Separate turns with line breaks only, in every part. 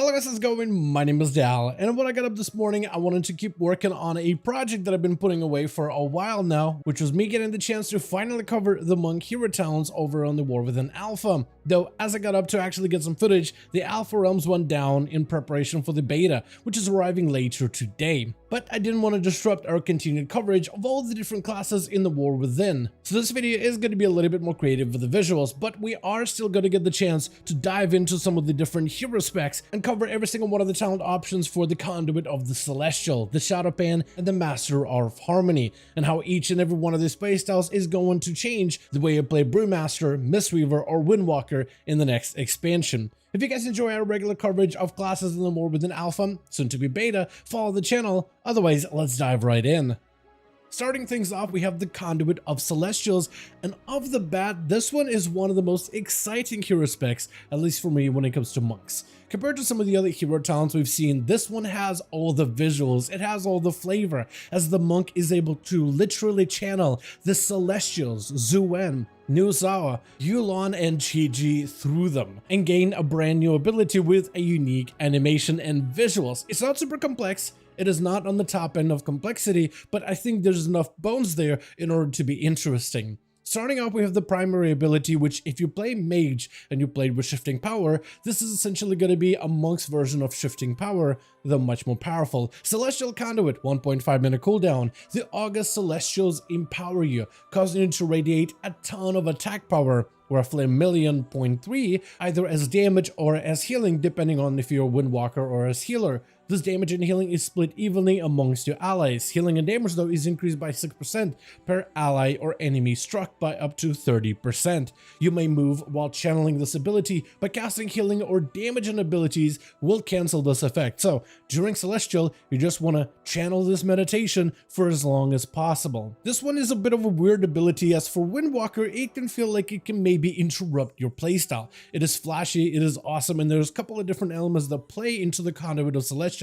Hello guys, how's it going? My name is Dal, and when I got up this morning, I wanted to keep working on a project that I've been putting away for a while now, which was me getting the chance to finally cover the monk hero talents over on the War Within Alpha. Though, as I got up to actually get some footage, the Alpha realms went down in preparation for the beta, which is arriving later today. But I didn't want to disrupt our continued coverage of all the different classes in the War Within. So this video is going to be a little bit more creative with the visuals, but we are still going to get the chance to dive into some of the different hero specs and cover every single one of the talent options for the Conduit of the Celestial, the Shado-Pan, and the Master of Harmony, and how each and every one of these playstyles is going to change the way you play Brewmaster, Mistweaver, or Windwalker in the next expansion. If you guys enjoy our regular coverage of classes in the War Within Alpha, soon to be beta, follow the channel. Otherwise, let's dive right in. Starting things off, we have the Conduit of Celestials, and off the bat, this one is one of the most exciting hero specs, at least for me when it comes to monks. Compared to some of the other hero talents we've seen, this one has all the visuals, it has all the flavor, as the monk is able to literally channel the Celestials, Zuen, Nuzawa, Yulon, and Chi-Ji through them, and gain a brand new ability with a unique animation and visuals. It's not super complex. It is not on the top end of complexity, but I think there's enough bones there in order to be interesting. Starting off, we have the primary ability, which if you play Mage and you played with Shifting Power, this is essentially going to be a Monk's version of Shifting Power, though much more powerful. Celestial Conduit, 1.5 minute cooldown. The August Celestials empower you, causing you to radiate a ton of attack power, roughly 1,000,000.3, either as damage or as healing, depending on if you're a Windwalker or as healer. This damage and healing is split evenly amongst your allies. Healing and damage, though, is increased by 6% per ally or enemy struck by up to 30%. You may move while channeling this ability, but casting healing or damaging abilities will cancel this effect. So during Celestial, you just want to channel this meditation for as long as possible. This one is a bit of a weird ability, as for Windwalker, it can feel like it can maybe interrupt your playstyle. It is flashy, it is awesome, and there's a couple of different elements that play into the Conduit of Celestial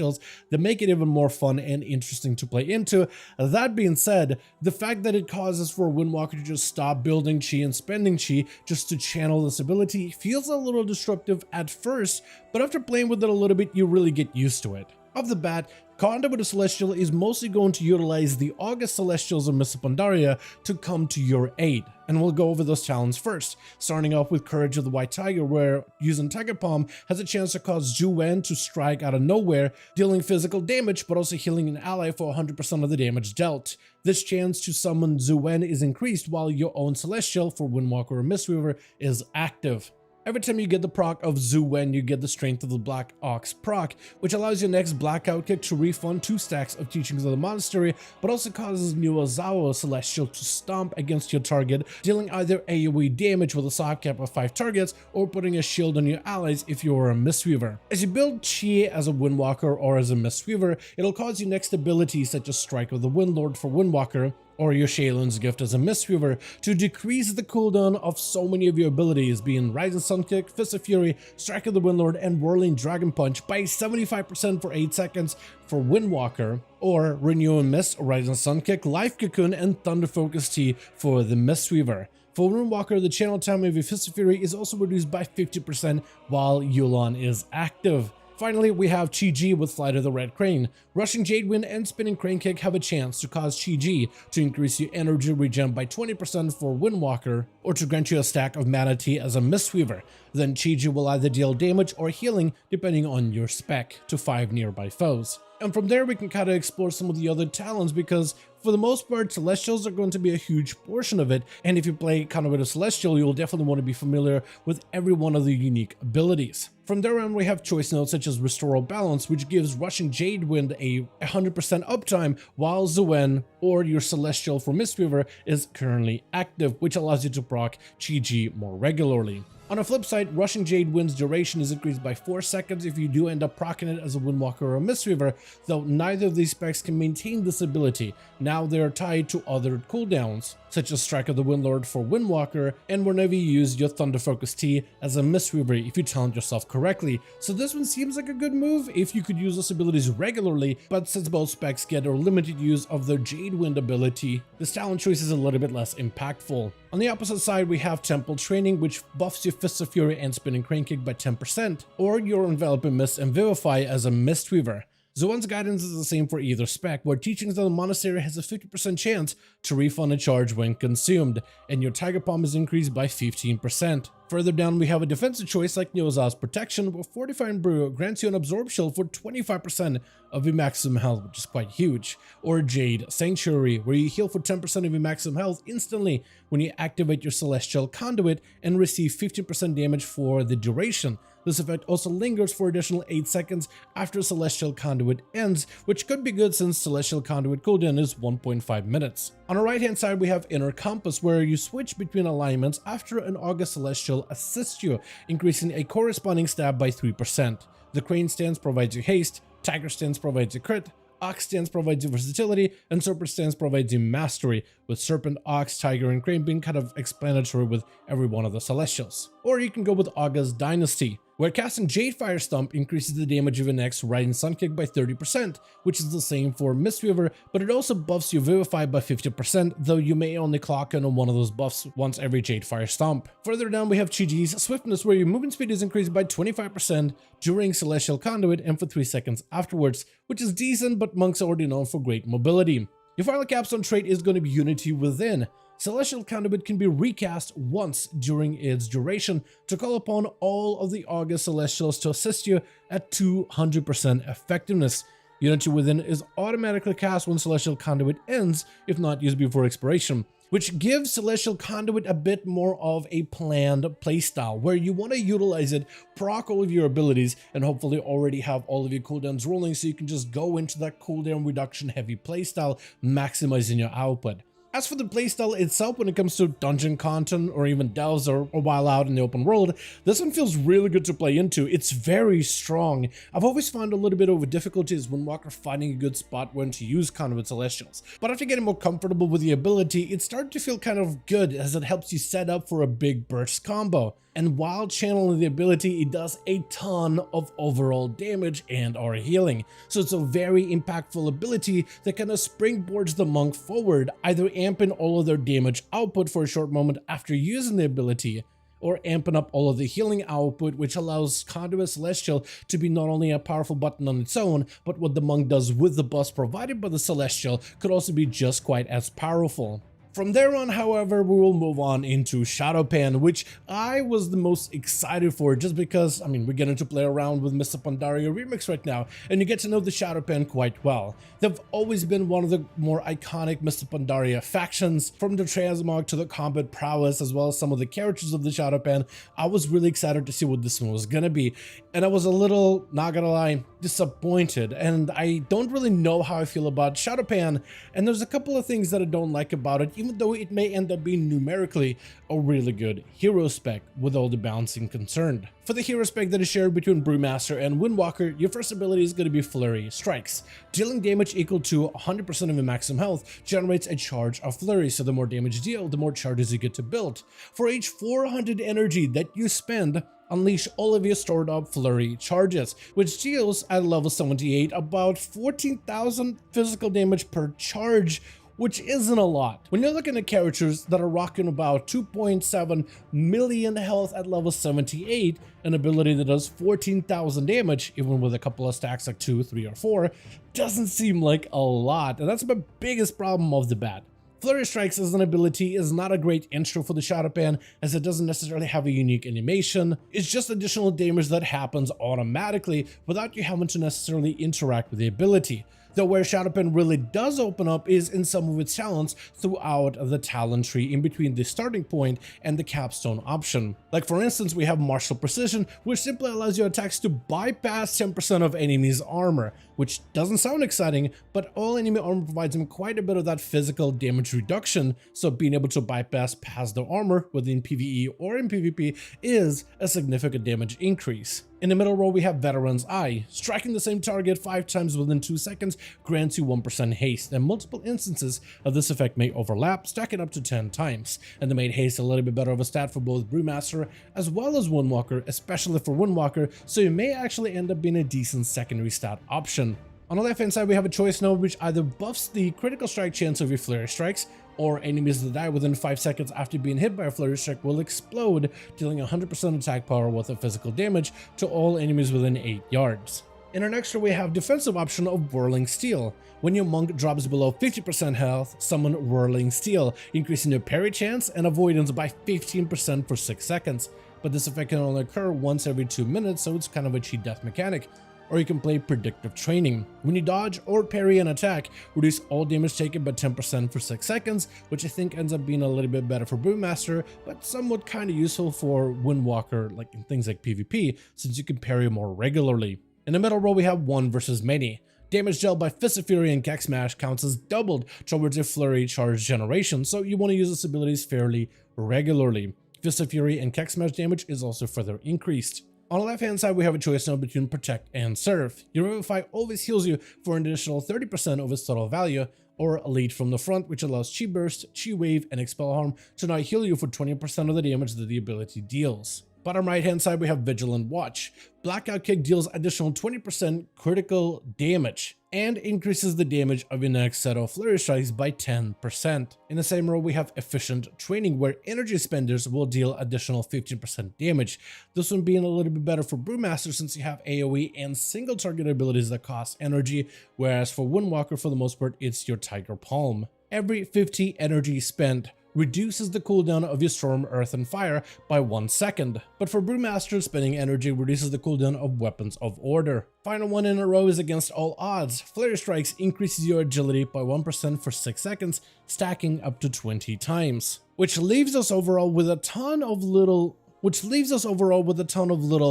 that make it even more fun and interesting to play into. That being said, the fact that it causes for a Windwalker to just stop building chi and spending chi just to channel this ability feels a little disruptive at first, but after playing with it a little bit, you really get used to it. Off the bat, Conduit of Celestial is mostly going to utilize the August Celestials of Mists of Pandaria to come to your aid, and we'll go over those talents first, starting off with Courage of the White Tiger, where using Tiger Palm has a chance to cause Zuen to strike out of nowhere, dealing physical damage but also healing an ally for 100% of the damage dealt. This chance to summon Zuen is increased while your own Celestial for Windwalker or Mistweaver is active. Every time you get the proc of Zuen, you get the Strength of the Black Ox proc, which allows your next Blackout kick to refund 2 stacks of Teachings of the Monastery, but also causes Nuzawa Celestial to stomp against your target, dealing either AoE damage with a soft cap of 5 targets, or putting a shield on your allies if you're a Mistweaver. As you build Chi as a Windwalker or as a Mistweaver, it'll cause you next abilities such as Strike of the Windlord for Windwalker, or your Shaylun's Gift as a Mistweaver, to decrease the cooldown of so many of your abilities, being Rising Sun Kick, Fist of Fury, Strike of the Windlord, and Whirling Dragon Punch by 75% for 8 seconds for Windwalker, or Renew and Mist, Rising Sun Kick, Life Cocoon, and Thunder Focus Tea for the Mistweaver. For Windwalker, the channel time of your Fist of Fury is also reduced by 50% while Yulon is active. Finally, we have Chi-Ji with Flight of the Red Crane. Rushing Jadewind and Spinning Crane Kick have a chance to cause Chi-Ji to increase your energy regen by 20% for Windwalker, or to grant you a stack of Mana Tea as a Mistweaver. Then Chi-Ji will either deal damage or healing depending on your spec to 5 nearby foes. And from there, we can kind of explore some of the other talents, because for the most part, Celestials are going to be a huge portion of it, and if you play Conduit of Celestial, you'll definitely want to be familiar with every one of the unique abilities. From there on, we have choice notes such as Restore All Balance, which gives Rushing Jadewind a 100% uptime, while Zuen or your Celestial for Mistweaver is currently active, which allows you to proc Chi-Ji more regularly. On the flip side, Rushing Jadewind's duration is increased by 4 seconds if you do end up proccing it as a Windwalker or a Mistweaver, though neither of these specs can maintain this ability. Now they are tied to other cooldowns, such as Strike of the Windlord for Windwalker, and whenever you use your Thunder Focus Tea as a Mistweaver if you talent yourself correctly. So this one seems like a good move if you could use those abilities regularly, but since both specs get a limited use of their Jadewind ability, this talent choice is a little bit less impactful. On the opposite side, we have Temple Training, which buffs your Fist of Fury and Spinning Crane Kick by 10%, or your Enveloping Mist and Vivify as a Mistweaver. Zoan's guidance is the same for either spec, where Teachings of the Monastery has a 50% chance to refund a charge when consumed, and your Tiger Palm is increased by 15%. Further down, we have a defensive choice like Neozal's Protection, where Fortifying Brew grants you an Absorb Shield for 25% of your maximum health, which is quite huge. Or Jade Sanctuary, where you heal for 10% of your maximum health instantly when you activate your Celestial Conduit and receive 15% damage for the duration. This effect also lingers for additional 8 seconds after Celestial Conduit ends, which could be good since Celestial Conduit cooldown is 1.5 minutes. On the right hand side, we have Inner Compass, where you switch between alignments after an August Celestial assists you, increasing a corresponding stab by 3%. The Crane Stance provides you haste, Tiger Stance provides you crit, Ox Stance provides you versatility, and Serpent Stance provides you mastery, with Serpent, Ox, Tiger, and Crane being kind of explanatory with every one of the Celestials. Or you can go with August Dynasty, where casting Jade Fire Stomp increases the damage of your next Riding Sun Kick by 30%, which is the same for Mistweaver, but it also buffs your Vivify by 50%, though you may only clock in on one of those buffs once every Jade Fire Stomp. Further down, we have Chi-Chi's Swiftness, where your movement speed is increased by 25% during Celestial Conduit and for 3 seconds afterwards, which is decent, but monks are already known for great mobility. Your final capstone trait is going to be Unity Within. Celestial Conduit can be recast once during its duration to call upon all of the August Celestials to assist you at 200% effectiveness. Unity Within is automatically cast when Celestial Conduit ends, if not used before expiration, which gives Celestial Conduit a bit more of a planned playstyle, where you want to utilize it, proc all of your abilities, and hopefully already have all of your cooldowns rolling so you can just go into that cooldown reduction heavy playstyle, maximizing your output. As for the playstyle itself, when it comes to dungeon content or even delves or while out in the open world, this one feels really good to play into. It's very strong. I've always found a little bit of a difficulty as Windwalker finding a good spot when to use Conduit Celestials, but after getting more comfortable with the ability, it started to feel kind of good as it helps you set up for a big burst combo. And while channeling the ability, it does a ton of overall damage and or healing. So it's a very impactful ability that kind of springboards the monk forward, either amping all of their damage output for a short moment after using the ability, or amping up all of the healing output, which allows Conduit Celestial to be not only a powerful button on its own, but what the monk does with the buffs provided by the Celestial could also be just quite as powerful. From there on, however, we will move on into Shado-Pan, which I was the most excited for just because, I mean, we're getting to play around with Mr. Pandaria Remix right now, and you get to know the Shado-Pan quite well. They've always been one of the more iconic Mr. Pandaria factions, from the transmog to the combat prowess, as well as some of the characters of the Shado-Pan. I was really excited to see what this one was gonna be, and I was a little, not gonna lie, disappointed, and I don't really know how I feel about Shado-Pan, and there's a couple of things that I don't like about it, even though it may end up being numerically a really good hero spec with all the balancing concerned. For the hero spec that is shared between Brewmaster and Windwalker, your first ability is going to be Flurry Strikes. Dealing damage equal to 100% of your maximum health generates a charge of Flurry, so the more damage you deal, the more charges you get to build. For each 400 energy that you spend, unleash all of your stored up Flurry charges, which deals at level 78 about 14,000 physical damage per charge, which isn't a lot. When you're looking at characters that are rocking about 2.7 million health at level 78, an ability that does 14,000 damage, even with a couple of stacks like 2, 3, or 4, doesn't seem like a lot, and that's my biggest problem off the bat. Flurry Strikes as an ability is not a great intro for the Shado-Pan, as it doesn't necessarily have a unique animation. It's just additional damage that happens automatically without you having to necessarily interact with the ability. Though where Shado-Pan really does open up is in some of its talents throughout the talent tree in between the starting point and the capstone option. Like for instance, we have Martial Precision, which simply allows your attacks to bypass 10% of enemies' armor, which doesn't sound exciting, but all enemy armor provides them quite a bit of that physical damage reduction, so being able to bypass past the armor within PvE or in PvP is a significant damage increase. In the middle row, we have Veteran's Eye. Striking the same target 5 times within 2 seconds grants you 1% haste, and multiple instances of this effect may overlap, stacking up to 10 times. And they made haste a little bit better of a stat for both Brewmaster as well as Windwalker, especially for Windwalker, so it may actually end up being a decent secondary stat option. On the left hand side, we have a choice node which either buffs the critical strike chance of your Flurry Strikes, or enemies that die within 5 seconds after being hit by a flurry strike will explode, dealing 100% attack power worth of physical damage to all enemies within 8 yards. In our next row, we have defensive option of Whirling Steel. When your monk drops below 50% health, summon Whirling Steel, increasing your parry chance and avoidance by 15% for 6 seconds. But this effect can only occur once every 2 minutes, so it's kind of a cheat death mechanic. Or you can play Predictive Training. When you dodge or parry an attack, reduce all damage taken by 10% for 6 seconds, which I think ends up being a little bit better for Brewmaster, but somewhat kind of useful for Windwalker, like in things like PvP, since you can parry more regularly. In the middle row, we have One versus Many. Damage dealt by Fist of Fury and Keck Smash counts as doubled towards a flurry charge generation, so you want to use its abilities fairly regularly. Fist of Fury and Keck Smash damage is also further increased. On the left hand side, we have a choice now between Protect and Serve. Your Revivify always heals you for an additional 30% of its total value, or Lead from the front, which allows Chi Burst, Chi Wave, and Expel Harm to now heal you for 20% of the damage that the ability deals. Bottom right hand side, we have Vigilant Watch. Blackout Kick deals additional 20% critical damage and increases the damage of your next set of flurry strikes by 10%. In the same row, we have Efficient Training, where energy spenders will deal additional 15% damage. This one being a little bit better for Brewmaster since you have AoE and single target abilities that cost energy, whereas for Windwalker, for the most part, it's your Tiger Palm. Every 50 energy spent reduces the cooldown of your Storm, Earth, and Fire by 1 second. But for Brewmaster, spending energy reduces the cooldown of Weapons of Order. Final one in a row is Against All Odds. Flare Strikes increases your agility by 1% for 6 seconds, stacking up to 20 times. Which leaves us overall with a ton of little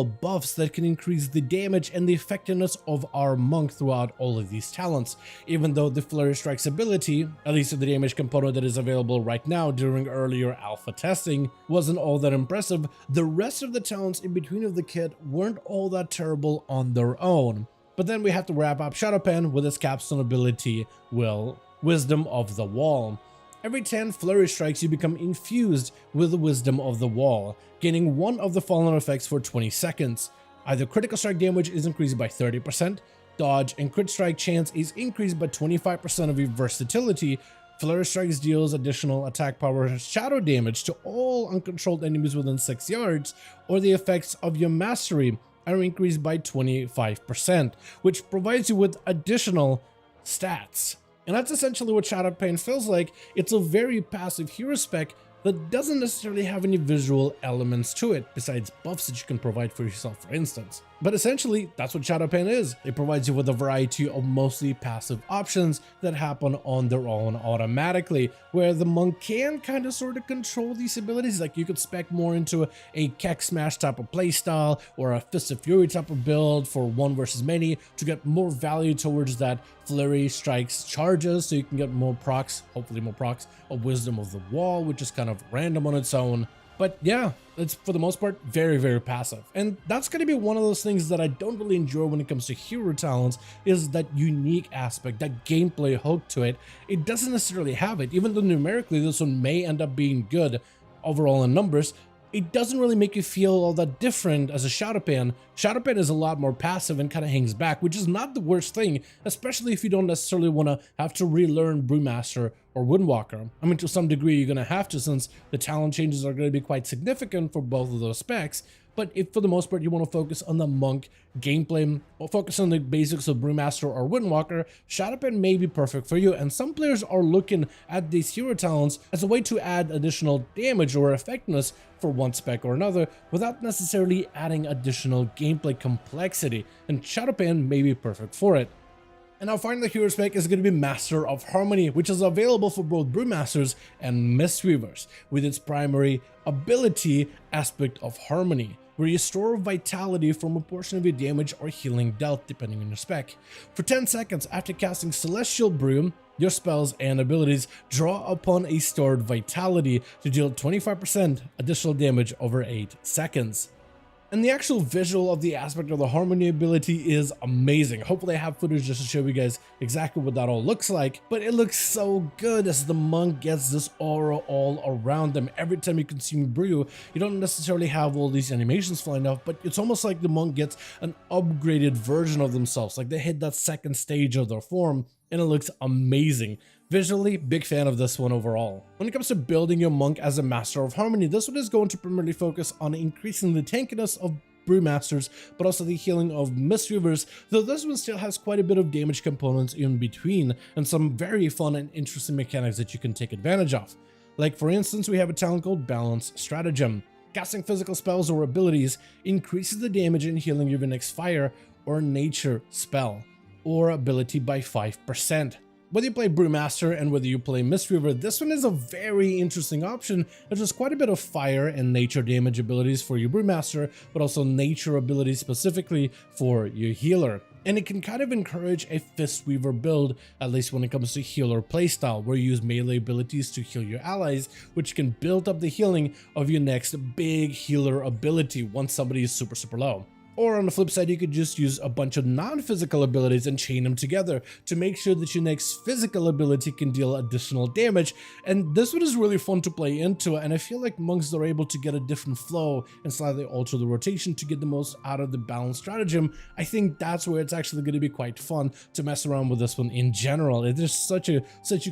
buffs that can increase the damage and the effectiveness of our monk throughout all of these talents. Even though the Flurry Strikes ability, at least the damage component that is available right now during earlier alpha testing, wasn't all that impressive, the rest of the talents in between of the kit weren't all that terrible on their own. But then we have to wrap up Shado-Pan with its capstone ability, Wisdom of the Wall. Every 10 flurry strikes, you become infused with the Wisdom of the Wall, gaining one of the fallen effects for 20 seconds. Either critical strike damage is increased by 30%, dodge and crit strike chance is increased by 25% of your versatility, flurry strikes deals additional attack power shadow damage to all uncontrolled enemies within 6 yards, or the effects of your mastery are increased by 25%, which provides you with additional stats. And that's essentially what Shado-Pan feels like. It's a very passive hero spec that doesn't necessarily have any visual elements to it, besides buffs that you can provide for yourself, for instance. But essentially, that's what Shado-Pan is. It provides you with a variety of mostly passive options that happen on their own automatically, where the monk can kind of sort of control these abilities. Like you could spec more into a Keck Smash type of playstyle or a Fist of Fury type of build for One versus Many to get more value towards that Flurry Strikes charges, so you can get more procs, hopefully more procs, of Wisdom of the Wall, which is kind of random on its own. But yeah, it's for the most part very, very passive. And that's going to be one of those things that I don't really enjoy when it comes to hero talents, is that unique aspect, that gameplay hook to it. It doesn't necessarily have it, even though numerically this one may end up being good overall in numbers. It doesn't really make you feel all that different as a Shado-Pan. Shado-Pan is a lot more passive and kind of hangs back, which is not the worst thing, especially if you don't necessarily want to have to relearn Brewmaster or Windwalker. I mean, to some degree, you're going to have to, since the talent changes are going to be quite significant for both of those specs. But if for the most part you want to focus on the monk gameplay or focus on the basics of Brewmaster or Windwalker, Shado-Pan may be perfect for you. And some players are looking at these hero talents as a way to add additional damage or effectiveness for one spec or another without necessarily adding additional gameplay complexity, and Shado-Pan may be perfect for it. And our final hero spec is going to be Master of Harmony, which is available for both Brewmasters and Mistweavers, with its primary ability Aspect of Harmony, where you store vitality from a portion of your damage or healing dealt depending on your spec. For 10 seconds after casting Celestial Brew, your spells and abilities draw upon a stored vitality to deal 25% additional damage over 8 seconds. And the actual visual of the Aspect of the Harmony ability is amazing. Hopefully I have footage just to show you guys exactly what that all looks like, but it looks so good as the monk gets this aura all around them. Every time you consume brew, you don't necessarily have all these animations flying off, but it's almost like the monk gets an upgraded version of themselves, like they hit that second stage of their form, and it looks amazing. Visually, big fan of this one overall. When it comes to building your monk as a Master of Harmony, this one is going to primarily focus on increasing the tankiness of Brewmasters, but also the healing of Mistweavers, though this one still has quite a bit of damage components in between, and some very fun and interesting mechanics that you can take advantage of. Like for instance, we have a talent called Balance Stratagem. Casting physical spells or abilities increases the damage and healing of your next fire or nature spell or ability by 5%. Whether you play Brewmaster and whether you play Mistweaver, this one is a very interesting option. There's quite a bit of fire and nature damage abilities for your Brewmaster, but also nature abilities specifically for your healer. And it can kind of encourage a Fistweaver build, at least when it comes to healer playstyle, where you use melee abilities to heal your allies, which can build up the healing of your next big healer ability once somebody is super low. Or on the flip side, you could just use a bunch of non-physical abilities and chain them together to make sure that your next physical ability can deal additional damage. And this one is really fun to play into, and I feel like monks are able to get a different flow and slightly alter the rotation to get the most out of the Balance Stratagem. I think that's where it's actually going to be quite fun to mess around with this one in general. It is such a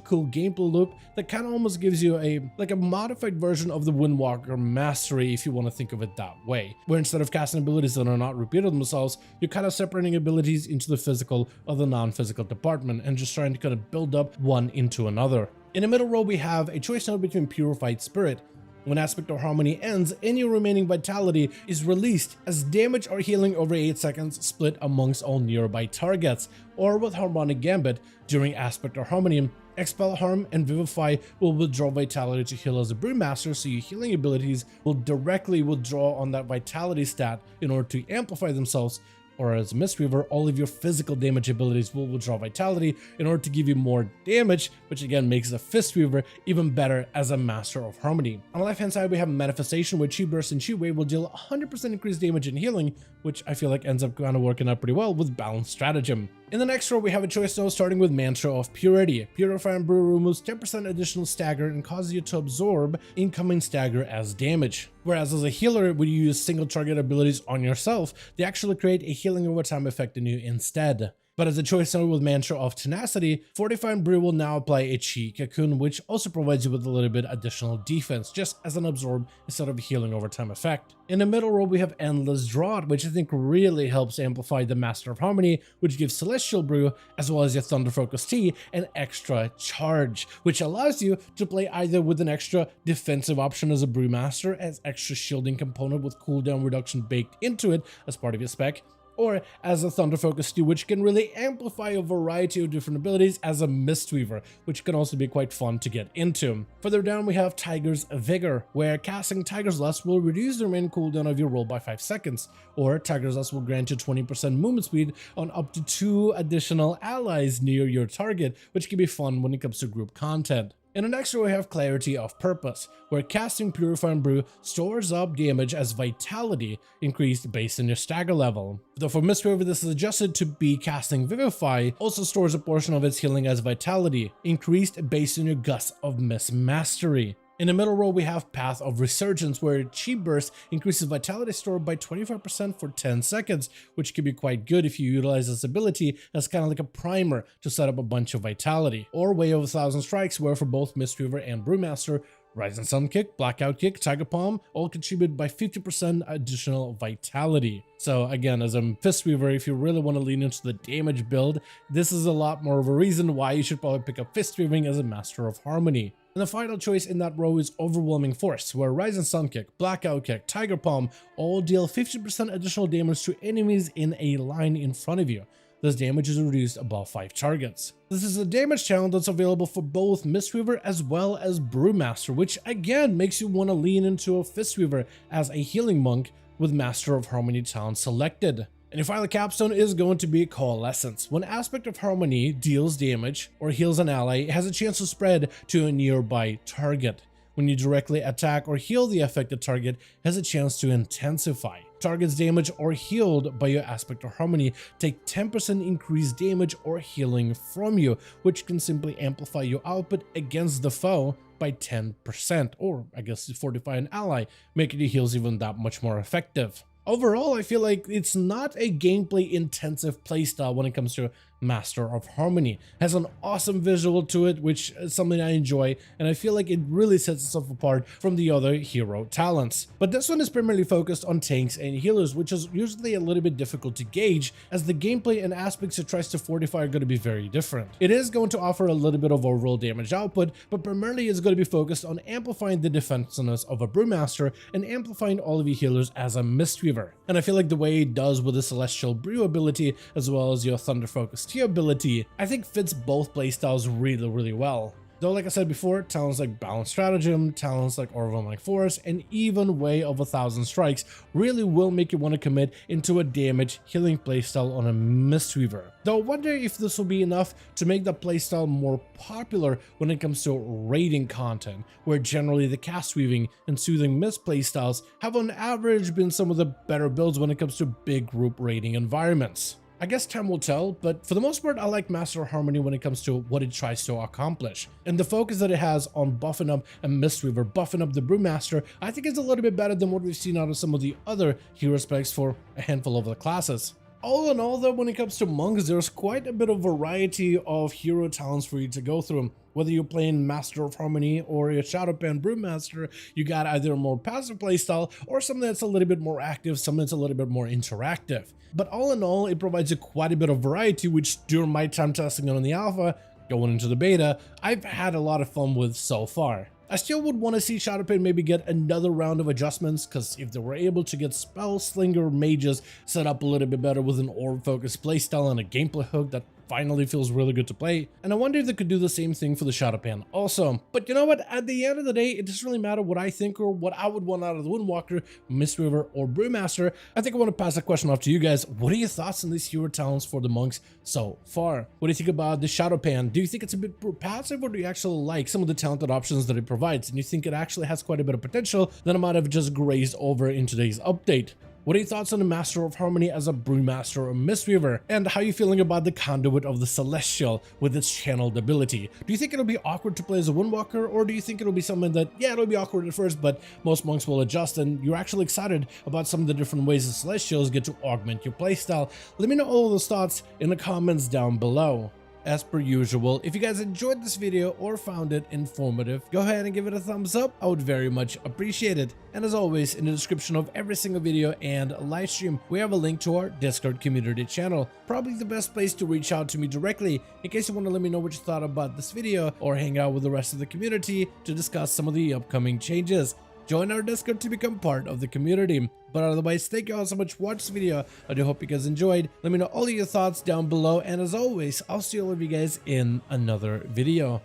cool gameplay loop that kind of almost gives you a modified version of the Windwalker Mastery, if you want to think of it that way, where instead of casting abilities that are not repeated themselves, you're kind of separating abilities into the physical or the non-physical department and just trying to kind of build up one into another. In the middle row, we have a choice node between Purified Spirit. When Aspect of Harmony ends, any remaining vitality is released as damage or healing over 8 seconds split amongst all nearby targets, or with Harmonic Gambit, during Aspect of Harmony, Expel, Harm, and Vivify will withdraw vitality to heal as a Brewmaster, so your healing abilities will directly withdraw on that vitality stat in order to amplify themselves, or as a Mistweaver, all of your physical damage abilities will withdraw vitality in order to give you more damage, which again makes the Fistweaver even better as a Master of Harmony. On the left hand side, we have Manifestation, where Chi Burst and Chi Wave will deal 100% increased damage and healing, which I feel like ends up kind of working out pretty well with Balance Stratagem. In the next row, we have a choice node starting with Mantra of Purity. Purify and Brew removes 10% additional stagger and causes you to absorb incoming stagger as damage. Whereas as a healer, when you use single target abilities on yourself, they actually create a healing over time effect in you instead. But as a choice node with Mantra of Tenacity, Fortify and Brew will now apply a Chi Cocoon, which also provides you with a little bit additional defense, just as an absorb instead of a healing over time effect. In the middle row, we have Endless Drought, which I think really helps amplify the Master of Harmony, which gives Celestial Brew, as well as your Thunder Focus Tea, an extra charge, which allows you to play either with an extra defensive option as a Brewmaster, as extra shielding component with cooldown reduction baked into it as part of your spec, or as a Thunder Focus Tea, which can really amplify a variety of different abilities as a Mistweaver, which can also be quite fun to get into. Further down, we have Tiger's Vigor, where casting Tiger's Lust will reduce the remaining cooldown of your roll by 5 seconds, or Tiger's Lust will grant you 20% movement speed on up to 2 additional allies near your target, which can be fun when it comes to group content. In the next row, we have Clarity of Purpose, where casting Purify and Brew stores up damage as vitality increased based on your stagger level. Though for Mistweaver, this is adjusted to be casting Vivify, also stores a portion of its healing as vitality, increased based on your Gust of Miss Mastery. In the middle row, we have Path of Resurgence, where Chi Burst increases vitality store by 25% for 10 seconds, which can be quite good if you utilize this ability as kind of like a primer to set up a bunch of vitality. Or Way of 1,000 Strikes, where for both Mistweaver and Brewmaster, Rising Sun Kick, Blackout Kick, Tiger Palm all contribute by 50% additional vitality. So again, as a Fistweaver, if you really want to lean into the damage build, this is a lot more of a reason why you should probably pick up Fistweaving as a Master of Harmony. And the final choice in that row is Overwhelming Force, where Rising Sun Kick, Blackout Kick, Tiger Palm all deal 50% additional damage to enemies in a line in front of you. This damage is reduced above 5 targets. This is a damage talent that's available for both Mistweaver as well as Brewmaster, which again makes you want to lean into a Fistweaver as a healing monk with Master of Harmony talent selected. And your final capstone is going to be Coalescence. When Aspect of Harmony deals damage or heals an ally, it has a chance to spread to a nearby target. When you directly attack or heal the affected target, it has a chance to intensify. Targets damaged or healed by your Aspect of Harmony take 10% increased damage or healing from you, which can simply amplify your output against the foe by 10%, or I guess fortify an ally, making your heals even that much more effective. Overall, I feel like it's not a gameplay intensive playstyle when it comes to Master of Harmony. It has an awesome visual to it, which is something I enjoy, and I feel like it really sets itself apart from the other hero talents. But this one is primarily focused on tanks and healers, which is usually a little bit difficult to gauge, as the gameplay and aspects it tries to fortify are going to be very different. It is going to offer a little bit of overall damage output, but primarily it's going to be focused on amplifying the defensiveness of a Brewmaster and amplifying all of your healers as a Mistweaver. And I feel like the way it does with the Celestial Brew ability, as well as your Thunder Focus Tear ability, I think fits both playstyles really well. Though, like I said before, talents like Balanced Stratagem, talents like Overwhelming Force, and even Way of 1,000 Strikes really will make you want to commit into a damage healing playstyle on a Mistweaver. Though I wonder if this will be enough to make the playstyle more popular when it comes to raiding content, where generally the Cast Weaving and Soothing Mist playstyles have on average been some of the better builds when it comes to big group raiding environments. I guess time will tell, but for the most part, I like Master of Harmony when it comes to what it tries to accomplish. And the focus that it has on buffing up a Mistweaver, buffing up the Brewmaster, I think is a little bit better than what we've seen out of some of the other hero specs for a handful of the classes. All in all though, when it comes to monks, there's quite a bit of variety of hero talents for you to go through. Whether you're playing Master of Harmony or a Shado-Pan Brewmaster, you got either a more passive playstyle or something that's a little bit more active, something that's a little bit more interactive. But all in all, it provides you quite a bit of variety, which during my time testing it on the alpha, going into the beta, I've had a lot of fun with so far. I still would want to see Shado-Pan maybe get another round of adjustments, because if they were able to get Spell Slinger mages set up a little bit better with an orb focused playstyle and a gameplay hook that finally feels really good to play, and I wonder if they could do the same thing for the Shado-Pan also. But you know what, at the end of the day, it doesn't really matter what I think or what I would want out of the Windwalker, Mistweaver, or Brewmaster. I think I want to pass the question off to you guys. What are your thoughts on these hero talents for the monks so far? What do you think about the Shado-Pan? Do you think it's a bit passive, or do you actually like some of the talented options that it provides, and you think it actually has quite a bit of potential that I might have just grazed over in today's update? What are your thoughts on the Master of Harmony as a Brewmaster or Mistweaver? And how are you feeling about the Conduit of the Celestial with its channeled ability? Do you think it'll be awkward to play as a Windwalker, or do you think it'll be something that, yeah, it'll be awkward at first, but most monks will adjust, and you're actually excited about some of the different ways the Celestials get to augment your playstyle? Let me know all those thoughts in the comments down below. As per usual, if you guys enjoyed this video or found it informative, go ahead and give it a thumbs up. I would very much appreciate it. And as always, in the description of every single video and live stream, we have a link to our Discord community channel. Probably the best place to reach out to me directly in case you want to let me know what you thought about this video, or hang out with the rest of the community to discuss some of the upcoming changes. Join our Discord to become part of the community. But otherwise, thank you all so much for watching this video. I do hope you guys enjoyed. Let me know all of your thoughts down below. And as always, I'll see all of you guys in another video.